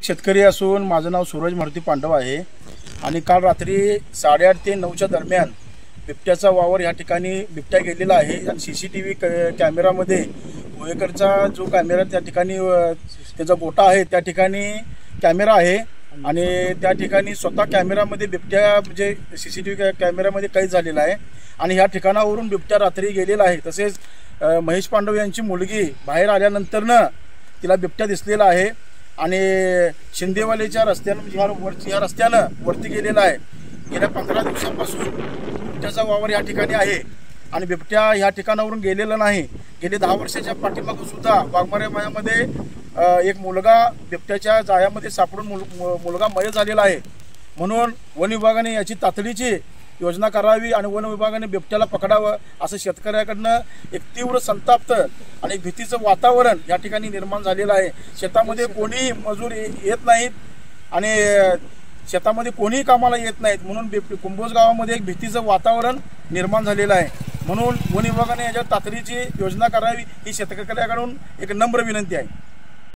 शेतकरी असून माझं नाव सूरज मारुती पांडव आहे आणि काल रात्री 8:30 ते 9च्या दरम्यान बिबट्याचा वावर या ठिकाणी बिबट्या गेलेला आहे आणि सीसीटीव्ही कॅमेरामध्ये भोयेकरचा जो कॅमेरा त्या ठिकाणी त्याचा गोटा आहे त्या ठिकाणी कॅमेरा आहे आणि त्या ठिकाणी स्वतः कॅमेरामध्ये बिबट्या म्हणजे सीसीटीव्ही कॅमेरामध्ये कैद झालेला आहे आणि ह्या ठिकाणावरून बिबट्या रात्री गेलेला आहे। तसेच महेश पांडव यांची मुलगी बाहेर आल्यानंतरनं तिला बिबट्या दिसलेला आहे आणि शिंदेवालीच्या रस्त्यानं म्हणजे ह्या रस्त्यानं वरती गेलेला आहे। गेल्या 15 दिवसांपासून बिबट्याचा वावर या ठिकाणी आहे आणि बिबट्या ह्या ठिकाणावरून गेलेला नाही। गेले 10 वर्षाच्या पाठीमागून सुद्धा वाघमारे मयामध्ये एक मुलगा बिबट्याच्या जाळ्यामध्ये सापडून मुलगा मय झालेला आहे। म्हणून वन विभागाने याची तातडीची योजना करावी आणि वन विभागाने बिबट्याला पकडावं असं शेतकऱ्याकडनं एक तीव्र संताप्त आणि भीतीचं वातावरण या ठिकाणी निर्माण झालेलं आहे। शेतामध्ये कोणी मजूर येत नाहीत आणि शेतामध्ये कोणीही कामाला येत नाहीत म्हणून कुंभोज गावामध्ये एक भीतीचं वातावरण निर्माण झालेलं आहे। म्हणून वन विभागाने याच्या तातडीची योजना करावी ही शेतकऱ्याकडून एक नम्र विनंती आहे।